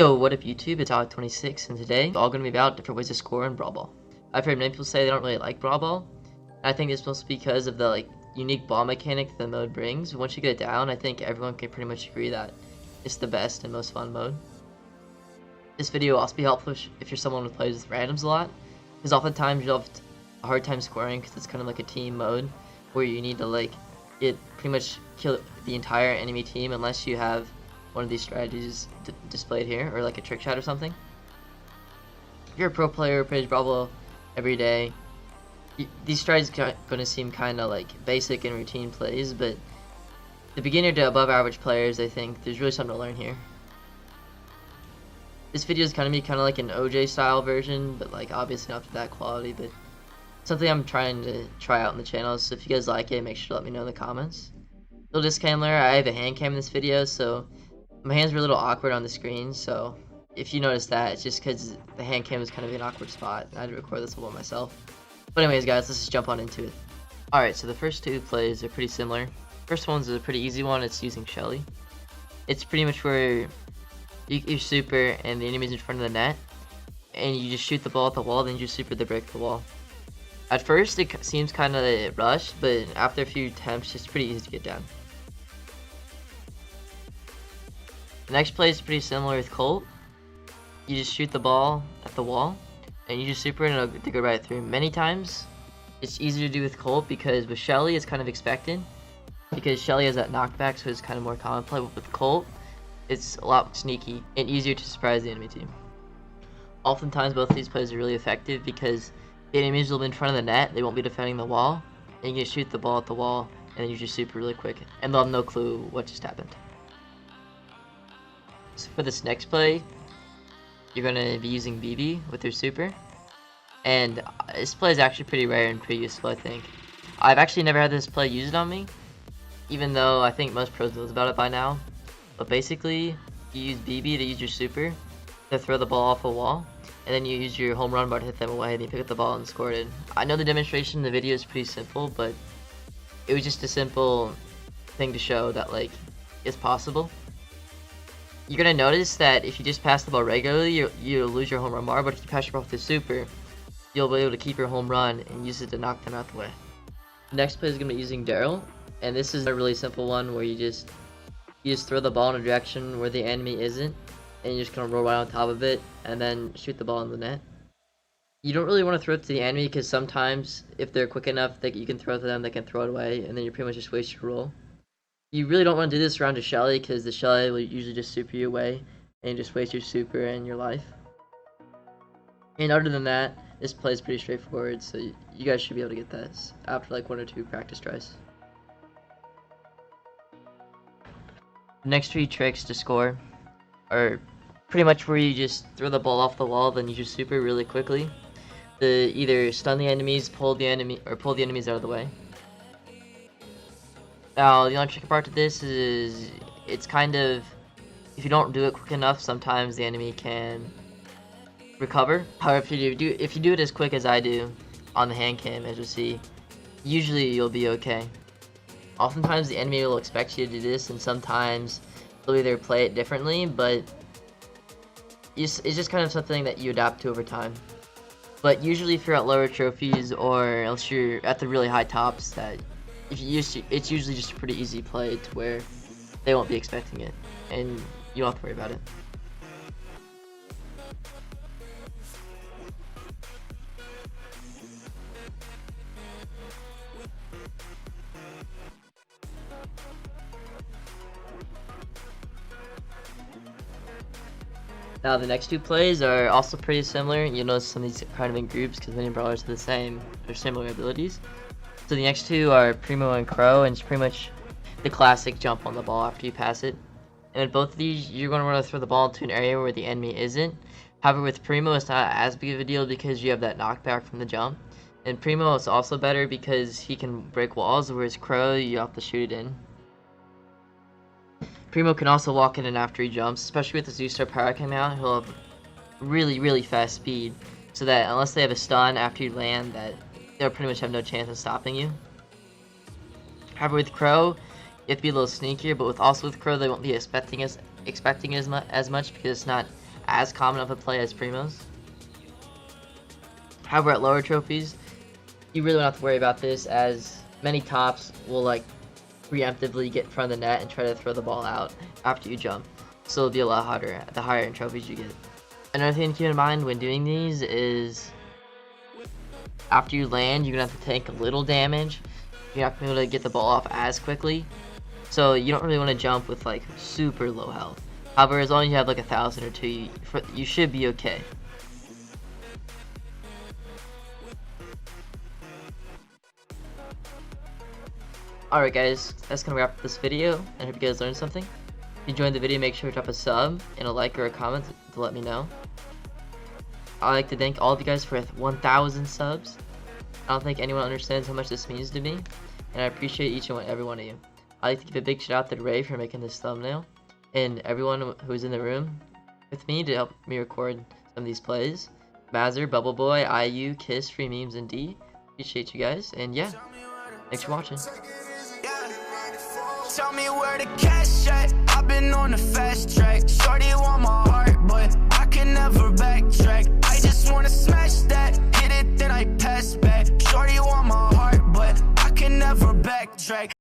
Yo, what up YouTube? It's Odd26 and today it's all going to be about different ways to score in Brawl Ball. I've heard many people say they don't really like Brawl Ball. I think it's mostly because of the unique ball mechanic that the mode brings. Once you get it down, I think everyone can pretty much agree that it's the best and most fun mode. This video will also be helpful if you're someone who plays with randoms a lot, because oftentimes you'll have a hard time scoring because it's kind of like a team mode where you need to pretty much kill the entire enemy team unless you have one of these strategies displayed here, or like a trick shot or something. If you're a pro player who plays Brawl Ball every day, these strategies are going to seem kind of like basic and routine plays, but the beginner to above average players, I think there's really something to learn here. This video is kind of like an OJ style version, but obviously not to that quality, but something I'm trying to try out on the channel. So if you guys like it, make sure to let me know in the comments. Little disclaimer, I have a hand cam in this video, so my hands were a little awkward on the screen, so if you notice that, it's just because the hand cam is kind of an awkward spot. I had to record this all by myself. But anyways guys, let's just jump on into it. Alright, so the first two plays are pretty similar. First one's a pretty easy one, it's using Shelly. It's pretty much where you're super and the enemy's in front of the net, and you just shoot the ball at the wall, then you just super the break the wall. At first it seems kind of rushed, but after a few attempts it's pretty easy to get down. The next play is pretty similar with Colt. You just shoot the ball at the wall, and you just super it and it'll go right through. Many times, it's easier to do with Colt because with Shelly it's kind of expected, because Shelly has that knockback, so it's kind of more common play. But with Colt, it's a lot sneaky and easier to surprise the enemy team. Oftentimes, both of these plays are really effective because the enemies will be in front of the net, they won't be defending the wall, and you can shoot the ball at the wall, and then you just super really quick, and they'll have no clue what just happened. So for this next play, you're going to be using BB with your super, and this play is actually pretty rare and pretty useful, I think. I've actually never had this play used on me, even though I think most pros knows about it by now. But basically, you use BB to use your super to throw the ball off a wall, and then you use your home run bar to hit them away, and you pick up the ball and score it in. I know the demonstration in the video is pretty simple, but it was just a simple thing to show that it's possible. You're going to notice that if you just pass the ball regularly, you'll lose your home run bar, but if you pass your ball with the super, you'll be able to keep your home run and use it to knock them out the way. The next play is going to be using Daryl, and this is a really simple one where you just throw the ball in a direction where the enemy isn't, and you're just going to roll right on top of it, and then shoot the ball in the net. You don't really want to throw it to the enemy, because sometimes, if they're quick enough that you can throw it to them, they can throw it away, and then you pretty much just waste your roll. You really don't want to do this around a Shelly, because the Shelly will usually just super you away, and just waste your super and your life. And other than that, this play is pretty straightforward, so you guys should be able to get this after 1 or 2 practice tries. The next 3 tricks to score are pretty much where you just throw the ball off the wall, then you just super really quickly to either stun the enemies, pull the enemies out of the way. Now, the only tricky part to this is it's kind of, if you don't do it quick enough, sometimes the enemy can recover. However, if you do it as quick as I do on the hand cam, as you'll see, usually you'll be okay. Oftentimes the enemy will expect you to do this, and sometimes they'll either play it differently, but it's just kind of something that you adapt to over time. But usually if you're at lower trophies, or else you're at the really high tops, it's usually just a pretty easy play to where they won't be expecting it, and you don't have to worry about it. Now the next 2 plays are also pretty similar. You'll notice some of these are kind of in groups because many brawlers have the same or similar abilities. So the next 2 are Primo and Crow, and it's pretty much the classic jump on the ball after you pass it. And with both of these, you're going to want to throw the ball into an area where the enemy isn't. However, with Primo, it's not as big of a deal because you have that knockback from the jump. And Primo is also better because he can break walls, whereas Crow, you have to shoot it in. Primo can also walk in and after he jumps, especially with the Z-Star power coming out, he'll have really fast speed, so that unless they have a stun after you land, that they'll pretty much have no chance of stopping you. However, with Crow, you have to be a little sneakier, but with Crow, they won't be expecting as much because it's not as common of a play as Primos. However, at lower trophies, you really don't have to worry about this, as many tops will like preemptively get in front of the net and try to throw the ball out after you jump. So it'll be a lot harder the higher in trophies you get. Another thing to keep in mind when doing these is after you land, you're gonna have to take a little damage. You're not gonna be able to get the ball off as quickly. So you don't really want to jump with like super low health. However, as long as you have like 1,000 or 2, you should be okay. Alright guys, that's gonna wrap up this video. I hope you guys learned something. If you enjoyed the video, make sure to drop a sub and a like or a comment to let me know. I'd like to thank all of you guys for 1,000 subs. I don't think anyone understands how much this means to me, and I appreciate each and every one of you. I'd like to give a big shout out to Ray for making this thumbnail, and everyone who's in the room with me to help me record some of these plays. Mazzer, Bubble Boy, IU, Kiss, Free Memes, and D. Appreciate you guys, and yeah, thanks for watching. Tell me where the cash at. I've been on the fast track. Shorty want my heart.